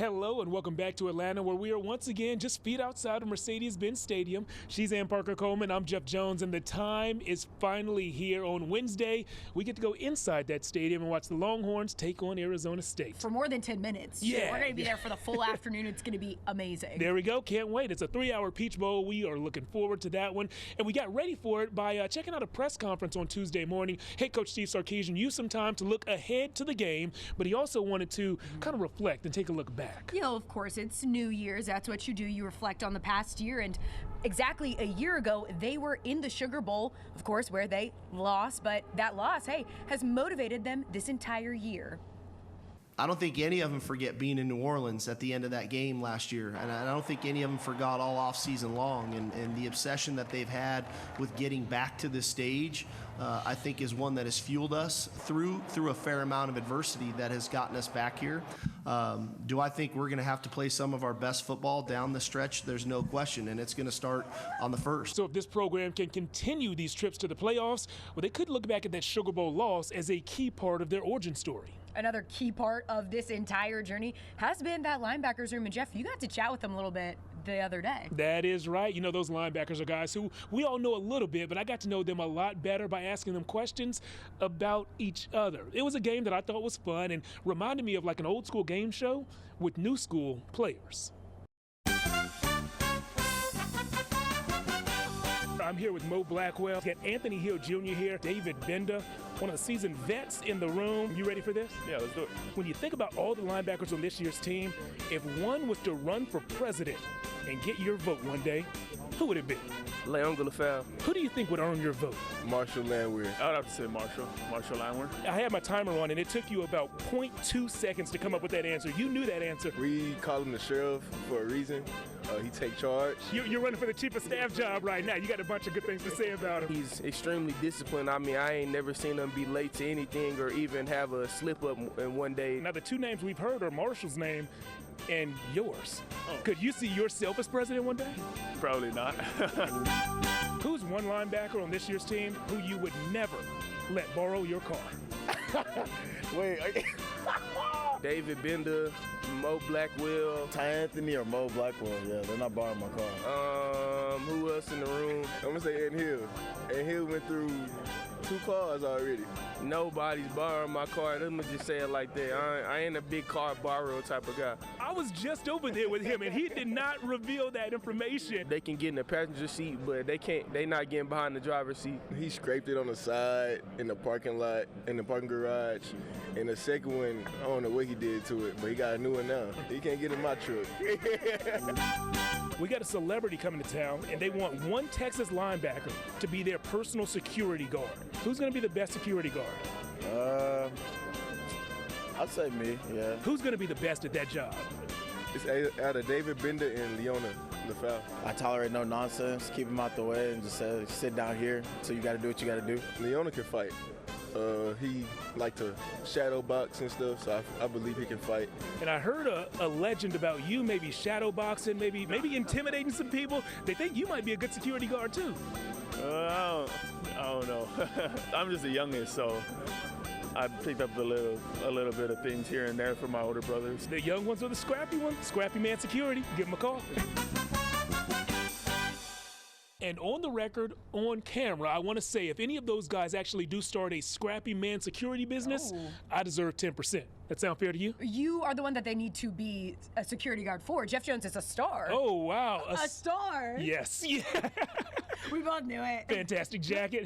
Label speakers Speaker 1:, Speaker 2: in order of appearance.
Speaker 1: Hello and welcome back to Atlanta, where we are once again just feet outside of Mercedes-Benz Stadium. She's Ann Parker Coleman, I'm Jeff Jones, and the time is finally here. On Wednesday, we get to go inside that stadium and watch the Longhorns take on Arizona State.
Speaker 2: For more than 10 minutes.
Speaker 1: Yeah.
Speaker 2: We're going to be there for the full afternoon. It's going to be amazing.
Speaker 1: There we go. Can't wait. It's a 3-hour Peach Bowl. We are looking forward to that one. And we got ready for it by checking out a press conference on Tuesday morning. Head coach Steve Sarkisian used some time to look ahead to the game, but he also wanted to kind of reflect and take a look back.
Speaker 2: You know, of course, it's New Year's. That's what you do. You reflect on the past year. And exactly a year ago, they were in the Sugar Bowl, of course, where they lost. But that loss, hey, has motivated them this entire year.
Speaker 3: I don't think any of them forget being in New Orleans at the end of that game last year. And I don't think any of them forgot all off season long. And the obsession that they've had with getting back to this stage, I think is one that has fueled us through a fair amount of adversity that has gotten us back here. Do I think we're going to have to play some of our best football down the stretch? There's no question, and it's going to start on the first.
Speaker 1: So if this program can continue these trips to the playoffs, well, they could look back at that Sugar Bowl loss as a key part of their origin story.
Speaker 2: Another key part of this entire journey has been that linebackers room. And Jeff, you got to chat with them a little bit the other day.
Speaker 1: That is right. You know, those linebackers are guys who we all know a little bit, but I got to know them a lot better by asking them questions about each other. It was a game that I thought was fun and reminded me of like an old school game show with new school players. I'm here with Mo Blackwell. Got Anthony Hill Jr. here, David Bender, one of the seasoned vets in the room. You ready for this?
Speaker 4: Yeah, let's do it.
Speaker 1: When you think about all the linebackers on this year's team, if one was to run for president and get your vote one day, who would it be?
Speaker 4: Leon Lafayette.
Speaker 1: Who do you think would earn your vote?
Speaker 4: Marshall Landwehr. I would have to say Marshall Landwehr.
Speaker 1: I had my timer on, and it took you about 0.2 seconds to come up with that answer. You knew that answer.
Speaker 4: We call him the sheriff for a reason. He take charge.
Speaker 1: You're running for the chief of staff job right now. You got a bunch of good things to say about him.
Speaker 4: He's extremely disciplined. I mean, I ain't never seen him be late to anything or even have a slip up in one day.
Speaker 1: Now, the two names we've heard are Marshall's name and yours. Could you see yourself as president one day?
Speaker 4: Probably not.
Speaker 1: Who's one linebacker on this year's team who you would never let borrow your car?
Speaker 4: Wait. David Bender, Mo Blackwell.
Speaker 5: Ty Anthony or Mo Blackwell, yeah, they're not borrowing my car.
Speaker 4: Who else in the room? I'm gonna say Ed Hill. Ed Hill went through 2 cars already. Nobody's borrowing my car. Let me just say it like that. I ain't a big car borrower type of guy.
Speaker 1: I was just over there with him, and he did not reveal that information.
Speaker 4: They can get in the passenger seat, but they can't. They not getting behind the driver's seat. He scraped it on the side, in the parking lot, in the parking garage. And the second one, I don't know what he did to it, but he got a new one now. He can't get in my truck.
Speaker 1: We got a celebrity coming to town, and they want one Texas linebacker to be their personal security guard. Who's going to be the best security guard?
Speaker 5: I'd say me, yeah.
Speaker 1: Who's going to be the best at that job?
Speaker 4: It's out of David Bender and Leona Lafayette.
Speaker 5: I tolerate no nonsense, keep him out the way, and just say, sit down here, so you got to do what you got to do.
Speaker 4: Leona can fight. He like to shadow box and stuff, so I believe he can fight.
Speaker 1: And I heard a legend about you, maybe shadow boxing, maybe intimidating some people. They think you might be a good security guard too.
Speaker 6: I don't know. I'm just a youngest, so I picked up a little bit of things here and there from my older brothers.
Speaker 1: The young ones are the scrappy ones. Scrappy man security. Give them a call. And on the record, on camera, I want to say if any of those guys actually do start a scrappy man security business, I deserve 10%. That sound fair to you?
Speaker 2: You are the one that they need to be a security guard for. Jeff Jones is a star.
Speaker 1: Oh, wow.
Speaker 2: A star?
Speaker 1: Yes. Yeah.
Speaker 2: We both knew it.
Speaker 1: Fantastic jacket.